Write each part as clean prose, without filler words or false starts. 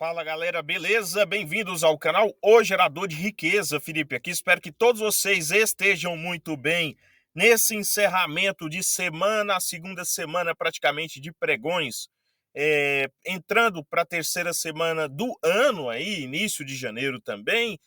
Fala galera, beleza? Bem-vindos ao canal O Gerador de Riqueza, Felipe aqui. Espero que todos vocês estejam muito bem nesse encerramento de semana, a segunda semana praticamente de pregões, entrando para a terceira semana do ano aí, início de janeiro também,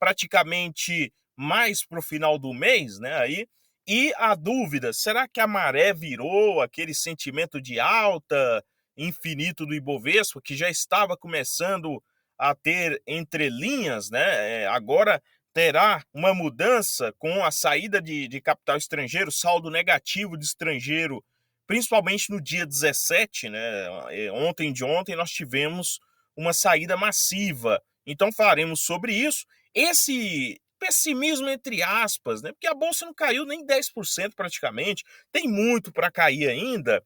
praticamente mais para o final do mês, né? Aí, e a dúvida, será que a maré virou aquele sentimento de alta infinito do Ibovespa, que já estava começando a ter entrelinhas, né? Agora terá uma mudança com a saída de capital estrangeiro, saldo negativo de estrangeiro, principalmente no dia 17, né? Ontem de ontem nós tivemos uma saída massiva. Então falaremos sobre isso. Esse pessimismo entre aspas, né? Porque a bolsa não caiu nem 10% praticamente, tem muito para cair ainda.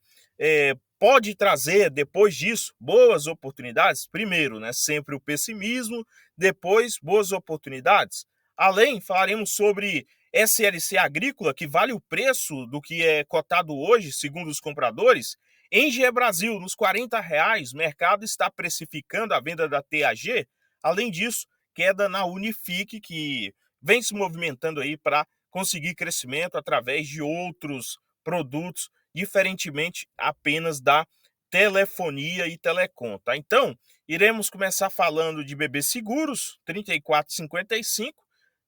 Pode trazer, depois disso, boas oportunidades? Primeiro, né, sempre o pessimismo, depois boas oportunidades. Além, falaremos sobre SLC Agrícola, que vale o preço do que é cotado hoje, segundo os compradores. Engie Brasil, nos R$ 40, o mercado está precificando a venda da TAG. Além disso, queda na Unifique, que vem se movimentando aí para conseguir crescimento através de outros produtos, diferentemente apenas da telefonia e telecom, tá? Então, iremos começar falando de BB Seguros, R$ 34,55.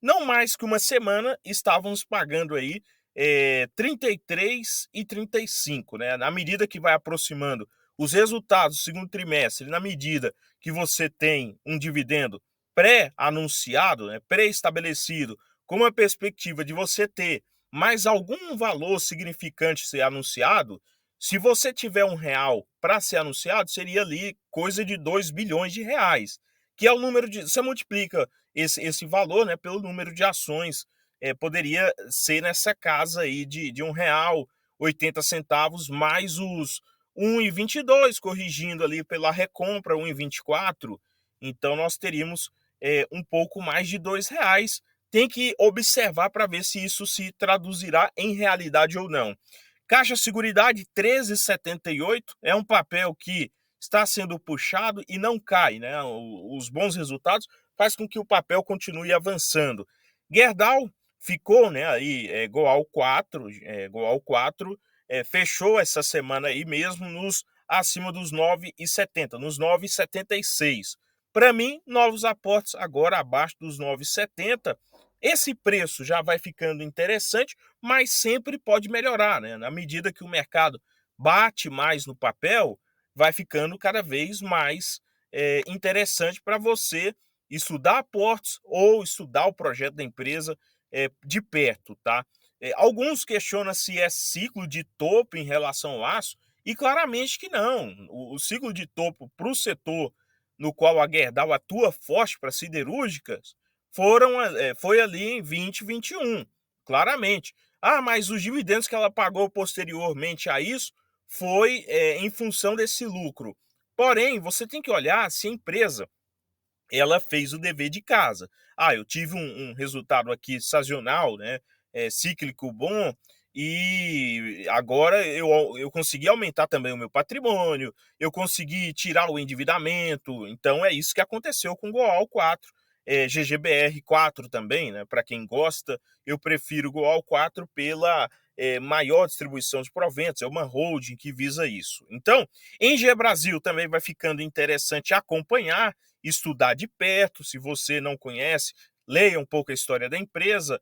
Não mais que uma semana estávamos pagando aí R$ 33,35, né? Na medida que vai aproximando os resultados do segundo trimestre, na medida que você tem um dividendo pré-anunciado, né, pré-estabelecido, com a perspectiva de você ter mais algum valor significante ser anunciado, se você tiver R$ 1 para ser anunciado, seria ali coisa de 2 bilhões de reais, que é o número de... Você multiplica esse valor, né, pelo número de ações, poderia ser nessa casa aí de R$ 1,80 mais os 1,22, corrigindo ali pela recompra, 1,24. Então nós teríamos um pouco mais de R$ 2. Tem que observar para ver se isso se traduzirá em realidade ou não. Caixa Seguridade 13,78 é um papel que está sendo puxado e não cai, né? Os bons resultados faz com que o papel continue avançando. Gerdau ficou, né, aí Goal 4, fechou essa semana aí mesmo nos acima dos 9,70, nos 9,76. Para mim, novos aportes agora abaixo dos 9,70. Esse preço já vai ficando interessante, mas sempre pode melhorar, né? Na medida que o mercado bate mais no papel, vai ficando cada vez mais interessante para você estudar aportes ou estudar o projeto da empresa de perto, tá? Alguns questionam se é ciclo de topo em relação ao aço, e claramente que não. O ciclo de topo para o setor no qual a Gerdau atua forte para siderúrgicas, foi ali em 2021, claramente. Ah, mas os dividendos que ela pagou posteriormente a isso foi em função desse lucro. Porém, você tem que olhar se a empresa ela fez o dever de casa. Ah, eu tive um resultado aqui sazonal, né, cíclico bom, e agora eu consegui aumentar também o meu patrimônio, eu consegui tirar o endividamento, então é isso que aconteceu com o Goal 4, GGBR 4 também, né, para quem gosta, eu prefiro o Goal 4 pela maior distribuição de proventos, é uma holding que visa isso. Então, Engie Brasil também vai ficando interessante acompanhar, estudar de perto. Se você não conhece, leia um pouco a história da empresa,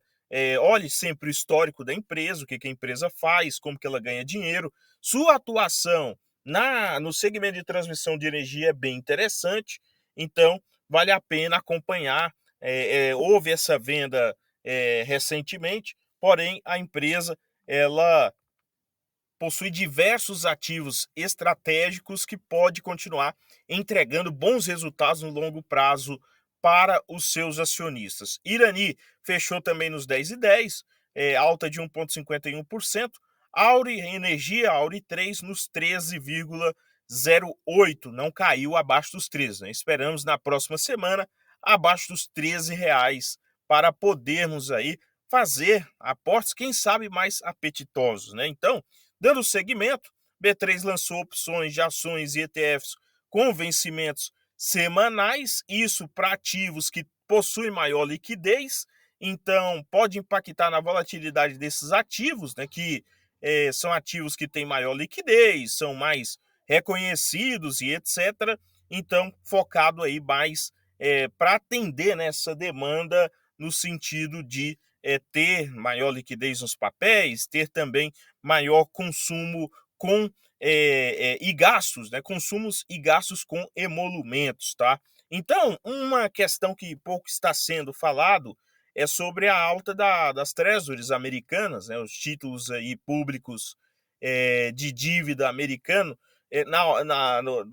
olhe sempre o histórico da empresa, o que a empresa faz, como que ela ganha dinheiro. Sua atuação no segmento de transmissão de energia é bem interessante, então vale a pena acompanhar. Houve essa venda recentemente, porém a empresa ela possui diversos ativos estratégicos que pode continuar entregando bons resultados no longo prazo para os seus acionistas. Irani fechou também nos 10,10, alta de 1,51%. Auri Energia, Auri 3 nos 13,08, não caiu abaixo dos 13, né? Esperamos na próxima semana abaixo dos R$ 13 para podermos aí fazer aportes, quem sabe mais apetitosos, né? Então, dando seguimento, B3 lançou opções de ações e ETFs com vencimentos semanais, isso para ativos que possuem maior liquidez, então pode impactar na volatilidade desses ativos, né, que são ativos que têm maior liquidez, são mais reconhecidos e etc. Então, focado aí mais para atender nessa demanda no sentido de ter maior liquidez nos papéis, ter também maior consumo com e gastos, né? Consumos e gastos com emolumentos, tá? Então, uma questão que pouco está sendo falado é sobre a alta das treasuries americanas, né? Os títulos aí públicos de dívida americano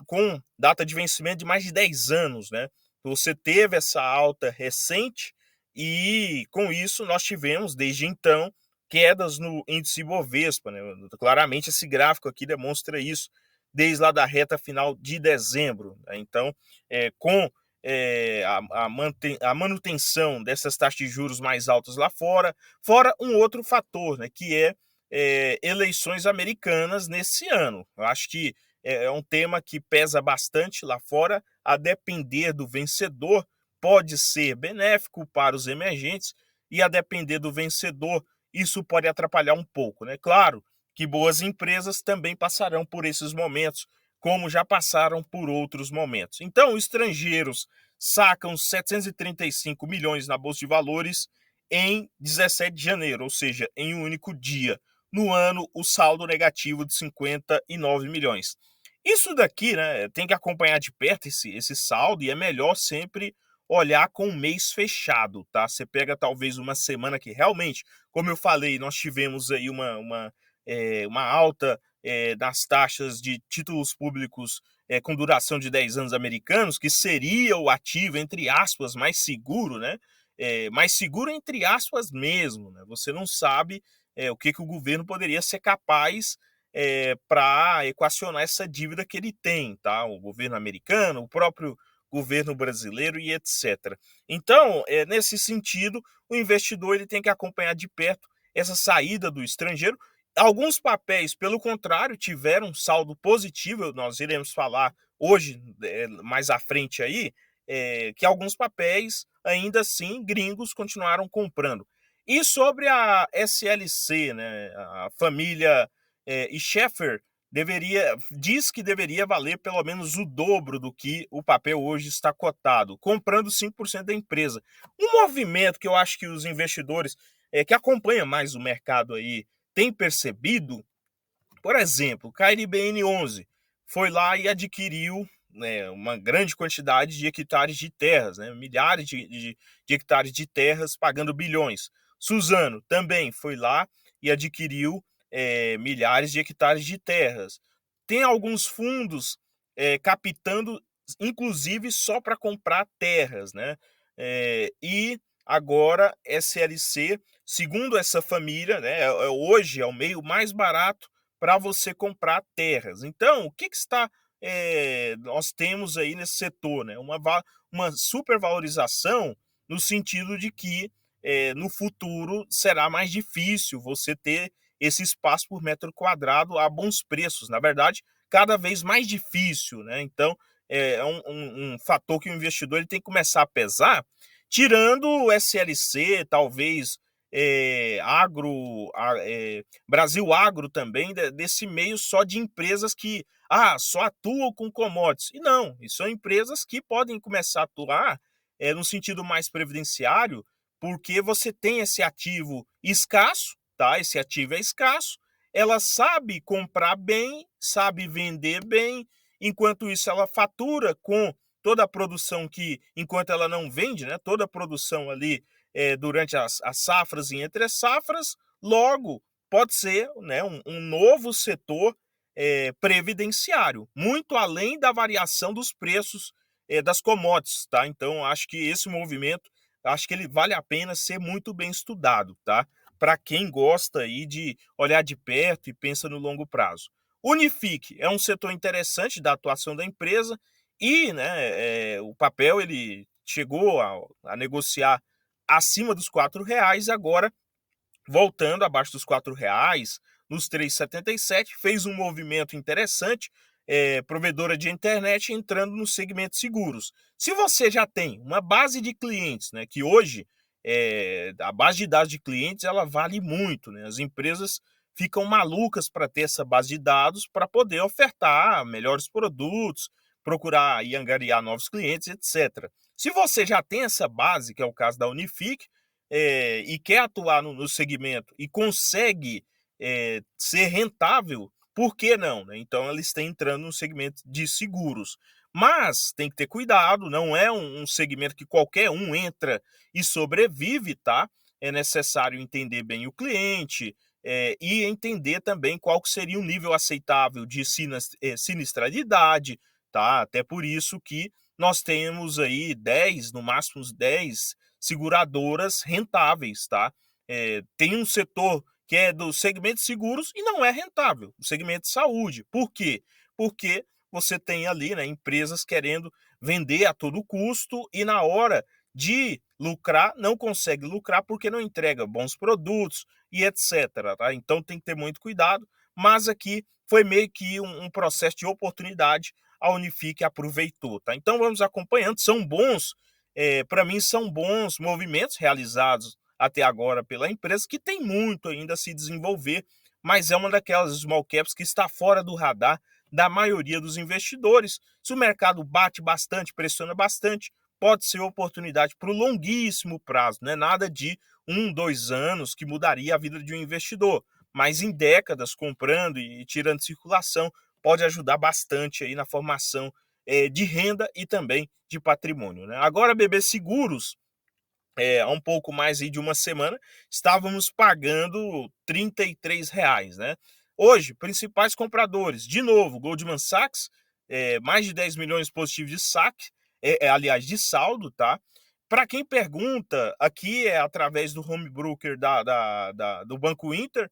com data de vencimento de mais de 10 anos, né? Você teve essa alta recente e com isso nós tivemos desde então quedas no índice Bovespa, né? Claramente esse gráfico aqui demonstra isso desde lá da reta final de dezembro, né? Então, com a manutenção dessas taxas de juros mais altas lá fora um outro fator, né, que eleições americanas nesse ano. Eu acho que é um tema que pesa bastante lá fora, a depender do vencedor, pode ser benéfico para os emergentes, e a depender do vencedor, isso pode atrapalhar um pouco, né? Claro que boas empresas também passarão por esses momentos, como já passaram por outros momentos. Então, estrangeiros sacam 735 milhões na Bolsa de Valores em 17 de janeiro, ou seja, em um único dia. No ano, o saldo negativo de 59 milhões. Isso daqui, né, tem que acompanhar de perto esse saldo, e é melhor sempre olhar com o mês fechado, tá? Você pega talvez uma semana que realmente, como eu falei, nós tivemos aí uma alta das taxas de títulos públicos com duração de 10 anos americanos, que seria o ativo, entre aspas, mais seguro, né? Mais seguro entre aspas mesmo, né? Você não sabe o que o governo poderia ser capaz para equacionar essa dívida que ele tem, tá? O governo americano, o próprio governo brasileiro e etc. Então, nesse sentido, o investidor ele tem que acompanhar de perto essa saída do estrangeiro. Alguns papéis, pelo contrário, tiveram um saldo positivo, nós iremos falar hoje, mais à frente aí, que alguns papéis, ainda assim, gringos continuaram comprando. E sobre a SLC, né, a família Schaeffer, diz que deveria valer pelo menos o dobro do que o papel hoje está cotado, comprando 5% da empresa. Um movimento que eu acho que os investidores que acompanham mais o mercado aí têm percebido, por exemplo, o KNBN11 foi lá e adquiriu, né, uma grande quantidade de hectares de terras, né, milhares de hectares de terras, pagando bilhões. Suzano também foi lá e adquiriu milhares de hectares de terras. Tem alguns fundos captando, inclusive, só para comprar terras, né? E agora SLC, segundo essa família, né, hoje é o meio mais barato para você comprar terras. Então, o que está nós temos aí nesse setor, né? Uma supervalorização no sentido de que no futuro será mais difícil você ter esse espaço por metro quadrado a bons preços. Na verdade, cada vez mais difícil, né? Então, é um fator que o investidor ele tem que começar a pesar, tirando o SLC, talvez Brasil Agro também, desse meio só de empresas que só atuam com commodities. E não, e são empresas que podem começar a atuar no sentido mais previdenciário, porque você tem esse ativo escasso, tá? Esse ativo é escasso, ela sabe comprar bem, sabe vender bem, enquanto isso ela fatura com toda a produção que, enquanto ela não vende, né, toda a produção ali durante as safras e entre as safras, logo pode ser, né, um novo setor previdenciário, muito além da variação dos preços das commodities, tá? Então, acho que esse movimento, acho que ele vale a pena ser muito bem estudado, tá? Para quem gosta aí de olhar de perto e pensa no longo prazo. Unifique é um setor interessante da atuação da empresa e, né, o papel ele chegou a negociar acima dos R$ 4, agora voltando abaixo dos R$ 4, nos 3,77, fez um movimento interessante, provedora de internet entrando no segmento seguros. Se você já tem uma base de clientes, né, que hoje a base de dados de clientes ela vale muito, né? As empresas ficam malucas para ter essa base de dados para poder ofertar melhores produtos, procurar e angariar novos clientes, etc. Se você já tem essa base, que é o caso da Unifique, e quer atuar no segmento e consegue ser rentável, por que não, né? Então eles estão entrando no segmento de seguros. Mas tem que ter cuidado, não é um segmento que qualquer um entra e sobrevive, tá? É necessário entender bem o cliente e entender também qual que seria um nível aceitável de sinistralidade, tá? Até por isso que nós temos aí 10, no máximo 10 seguradoras rentáveis, tá? Tem um setor que é do segmento de seguros e não é rentável, o segmento de saúde. Por quê? Porque você tem ali, né, empresas querendo vender a todo custo e na hora de lucrar, não consegue lucrar porque não entrega bons produtos e etc. Tá? Então tem que ter muito cuidado, mas aqui foi meio que um processo de oportunidade, a Unifique aproveitou. Tá? Então vamos acompanhando, são bons, para mim são bons movimentos realizados até agora pela empresa, que tem muito ainda a se desenvolver, mas é uma daquelas small caps que está fora do radar da maioria dos investidores. Se o mercado bate bastante, pressiona bastante, pode ser oportunidade para o longuíssimo prazo, não é nada de 2 anos que mudaria a vida de um investidor, mas em décadas, comprando e tirando de circulação, pode ajudar bastante aí na formação de renda e também de patrimônio. Né? Agora, BB Seguros, há um pouco mais aí de uma semana, estávamos pagando R$ 33, né? Hoje, principais compradores, de novo, Goldman Sachs, mais de 10 milhões positivos de saque, aliás, de saldo, tá? Para quem pergunta, aqui é através do home broker do Banco Inter,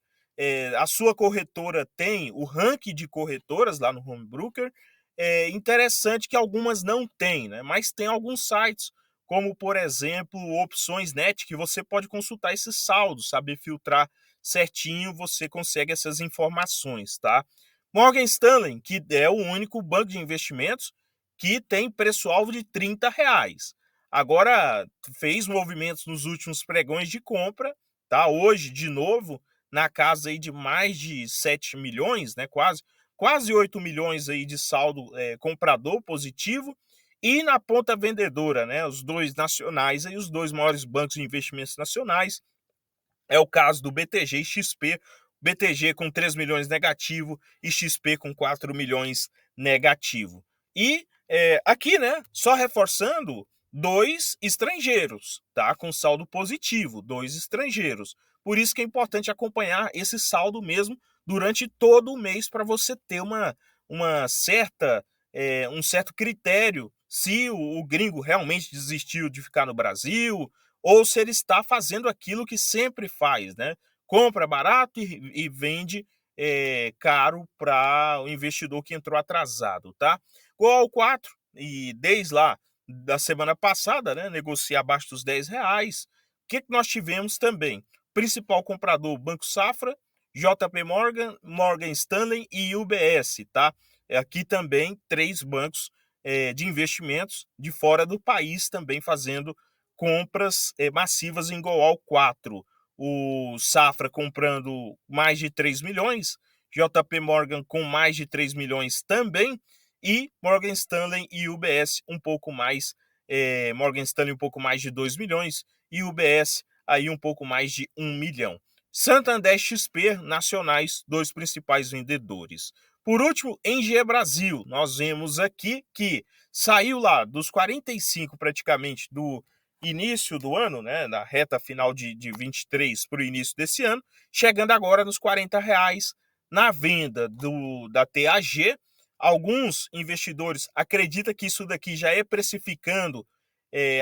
a sua corretora tem o ranking de corretoras lá no home broker. É interessante que algumas não têm, né? Mas tem alguns sites, como por exemplo Opções Net, que você pode consultar esses saldos, saber filtrar certinho, você consegue essas informações, tá? Morgan Stanley, que é o único banco de investimentos que tem preço-alvo de R$ 30. Agora, fez movimentos nos últimos pregões de compra, tá? Hoje, de novo, na casa aí de mais de 7 milhões, né? Quase 8 milhões aí de saldo comprador positivo. E na ponta vendedora, né, os dois nacionais, aí, os dois maiores bancos de investimentos nacionais, é o caso do BTG e XP, BTG com 3 milhões negativo e XP com 4 milhões negativo. E aqui, né, só reforçando, 2 estrangeiros, tá, com saldo positivo, 2 estrangeiros. Por isso que é importante acompanhar esse saldo mesmo durante todo o mês para você ter uma certa um certo critério se o gringo realmente desistiu de ficar no Brasil ou se ele está fazendo aquilo que sempre faz, né? Compra barato e vende caro para o investidor que entrou atrasado, tá? Gol 4, e desde lá da semana passada, né, negocia abaixo dos R$ 10. O que nós tivemos também? Principal comprador, Banco Safra, JP Morgan, Morgan Stanley e UBS, tá? Aqui também 3 bancos de investimentos de fora do país também fazendo compras massivas em Goal 4. O Safra comprando mais de 3 milhões, JP Morgan com mais de 3 milhões também, e Morgan Stanley e UBS um pouco mais, Morgan Stanley um pouco mais de 2 milhões e UBS aí um pouco mais de 1 milhão. Santander XP, nacionais, 2 principais vendedores. Por último, Engie Brasil, nós vemos aqui que saiu lá dos 45 praticamente do início do ano, né, na reta final de 23 para o início desse ano, chegando agora nos R$ 40 na venda da TAG. Alguns investidores acreditam que isso daqui já é precificando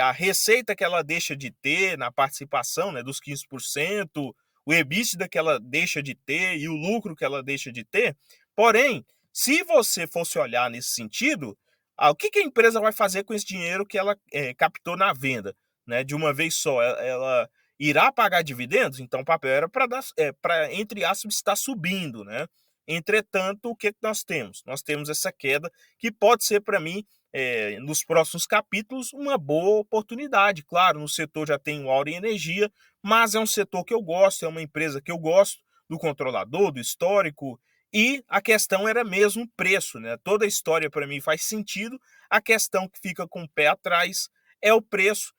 a receita que ela deixa de ter na participação, né, dos 15%, o EBITDA que ela deixa de ter e o lucro que ela deixa de ter. Porém, se você fosse olhar nesse sentido, o que a empresa vai fazer com esse dinheiro que ela captou na venda, né, de uma vez só? Ela irá pagar dividendos? Então o papel era para, entre aspas, estar subindo, né? Entretanto, o que nós temos? Nós temos essa queda que pode ser para mim, nos próximos capítulos, uma boa oportunidade. Claro, no setor já tem o Aura Energia, mas é um setor que eu gosto, é uma empresa que eu gosto do controlador, do histórico, e a questão era mesmo o preço, né? Toda a história para mim faz sentido, a questão que fica com o pé atrás é o preço.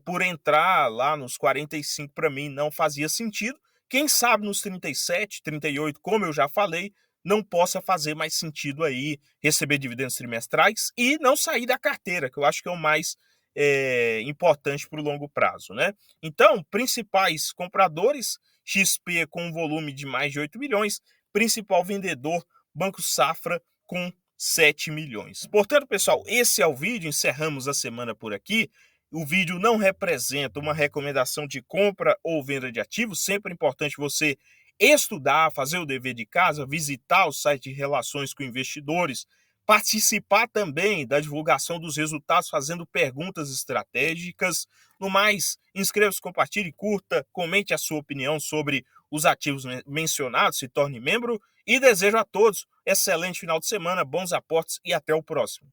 Por entrar lá nos 45 para mim não fazia sentido. Quem sabe nos 37, 38, como eu já falei, não possa fazer mais sentido aí receber dividendos trimestrais e não sair da carteira, que eu acho que é o mais importante para o longo prazo, né? Então, principais compradores, XP com um volume de mais de 8 milhões, principal vendedor, Banco Safra com 7 milhões. Portanto, pessoal, esse é o vídeo, encerramos a semana por aqui. O vídeo não representa uma recomendação de compra ou venda de ativos, sempre é importante você estudar, fazer o dever de casa, visitar o site de relações com investidores, participar também da divulgação dos resultados, fazendo perguntas estratégicas. No mais, inscreva-se, compartilhe, curta, comente a sua opinião sobre os ativos mencionados, se torne membro e desejo a todos excelente final de semana, bons aportes e até o próximo.